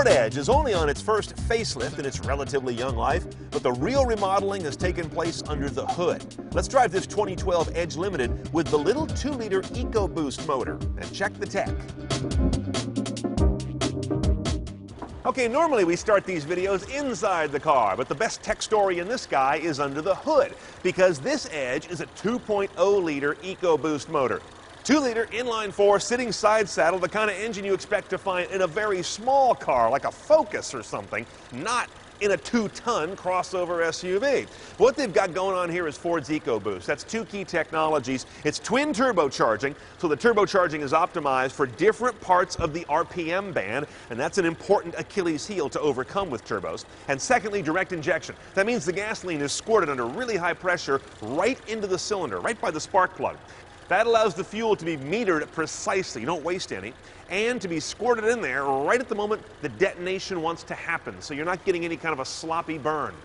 Ford Edge is only on its first facelift in its relatively young life, but the real remodeling has taken place under the hood. Let's drive this 2012 Edge Limited with the little 2-liter EcoBoost motor and check the tech. Okay, normally we start these videos inside the car, but the best tech story in this guy is under the hood, because this Edge is a 2.0-liter EcoBoost motor. 2-liter inline-4 sitting side saddle, the kind of engine you expect to find in a very small car like a Focus or something, not in a 2-ton crossover SUV. But what they've got going on here is Ford's EcoBoost. That's two key technologies. It's twin turbocharging, so the turbocharging is optimized for different parts of the RPM band, and that's an important Achilles heel to overcome with turbos. And secondly, direct injection. That means the gasoline is squirted under really high pressure right into the cylinder, right by the spark plug. That allows the fuel to be metered precisely, you don't waste any, and to be squirted in there right at the moment the detonation wants to happen, so you're not getting any kind of a sloppy burn.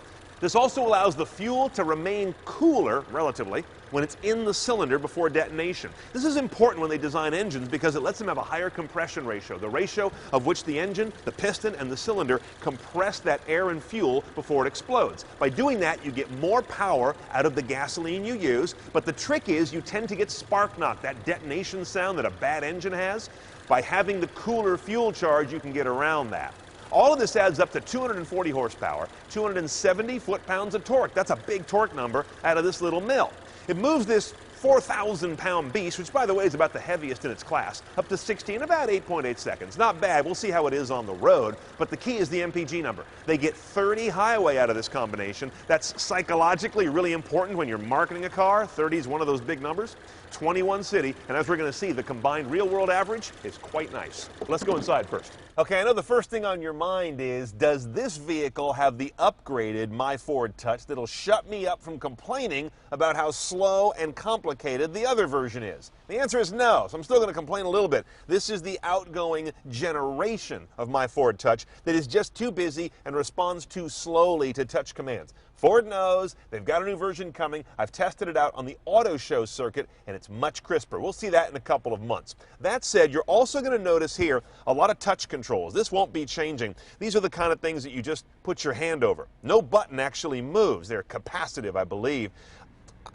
This also allows the fuel to remain cooler, relatively, when it's in the cylinder before detonation. This is important when they design engines because it lets them have a higher compression ratio, the ratio of which the engine, the piston, and the cylinder compress that air and fuel before it explodes. By doing that, you get more power out of the gasoline you use, but the trick is you tend to get spark knock, that detonation sound that a bad engine has. By having the cooler fuel charge, you can get around that. All of this adds up to 240 horsepower, 270 foot-pounds of torque. That's a big torque number out of this little mill. It moves this 4,000-pound beast, which, by the way, is about the heaviest in its class, up to 60 in about 8.8 seconds. Not bad. We'll see how it is on the road, but the key is the MPG number. They get 30 highway out of this combination. That's psychologically really important when you're marketing a car. 30 is one of those big numbers. 21 city, and as we're going to see, the combined real-world average is quite nice. Let's go inside first. Okay, I know the first thing on your mind is, does this vehicle have the upgraded My Ford Touch that'll shut me up from complaining about how slow and complicated the other version is? The answer is no, so I'm still going to complain a little bit. This is the outgoing generation of My Ford Touch that is just too busy and responds too slowly to touch commands. Ford knows, they've got a new version coming. I've tested it out on the auto show circuit, and it's much crisper. We'll see that in a couple of months. That said, you're also going to notice here a lot of touch controls. This won't be changing. These are the kind of things that you just put your hand over. No button actually moves. They're capacitive, I believe.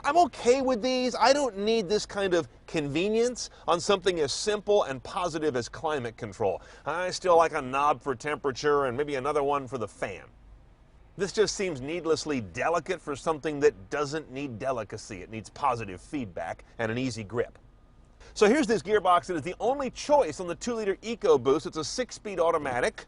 I'm okay with these. I don't need this kind of convenience on something as simple and positive as climate control. I still like a knob for temperature and maybe another one for the fan. This just seems needlessly delicate for something that doesn't need delicacy. It needs positive feedback and an easy grip. So here's this gearbox that is the only choice on the 2-liter EcoBoost. It's a 6-speed automatic,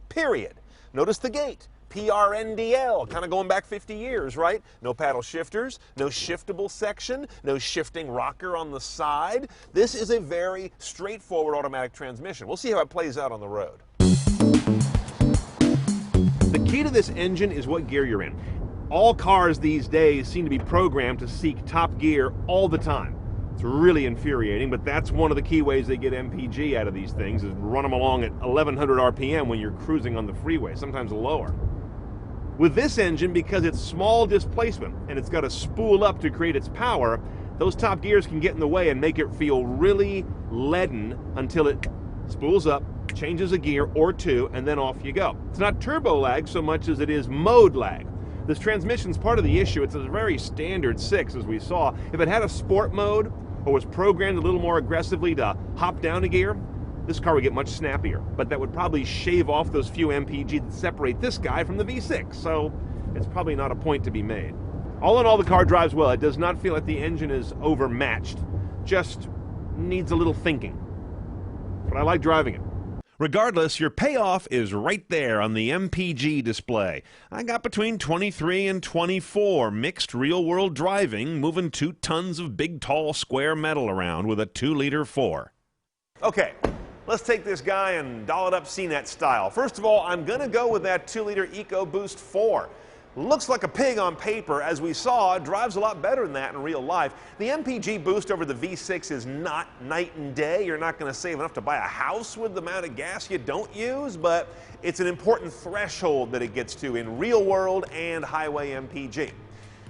period. Notice the gate. PRNDL, kind of going back 50 years, right? No paddle shifters, no shiftable section, no shifting rocker on the side. This is a very straightforward automatic transmission. We'll see how it plays out on the road. The key to this engine is what gear you're in. All cars these days seem to be programmed to seek top gear all the time. It's really infuriating, but that's one of the key ways they get MPG out of these things, is run them along at 1100 RPM when you're cruising on the freeway, sometimes lower. With this engine, because it's small displacement and it's got to spool up to create its power, those top gears can get in the way and make it feel really leaden until it spools up, changes a gear or two, and then off you go. It's not turbo lag so much as it is mode lag. This transmission's part of the issue. It's a very standard 6, as we saw. If it had a sport mode or was programmed a little more aggressively to hop down a gear, this car would get much snappier, but that would probably shave off those few MPG that separate this guy from the V6, so it's probably not a point to be made. All in all, the car drives well. It does not feel like the engine is overmatched, just needs a little thinking. But I like driving it. Regardless, your payoff is right there on the MPG display. I got between 23 and 24 mixed real-world driving, moving 2 tons of big, tall, square metal around with a 2-liter 4. Okay, let's take this guy and doll it up CNET style. First of all, I'm going to go with that 2-liter EcoBoost 4. Looks like a pig on paper. As we saw, it drives a lot better than that in real life. The MPG boost over the V6 is not night and day. You're not going to save enough to buy a house with the amount of gas you don't use, but it's an important threshold that it gets to in real world and highway MPG.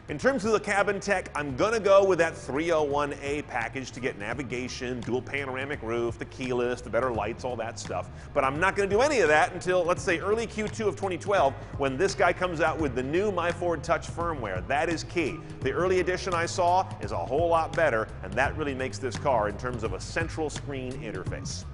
In terms of the cabin tech, I'm going to go with that 301A package to get navigation, dual panoramic roof, the keyless, the better lights, all that stuff. But I'm not going to do any of that until, let's say, early Q2 of 2012, when this guy comes out with the new My Ford Touch firmware. That is key. The early edition I saw is a whole lot better, and that really makes this car in terms of a central screen interface.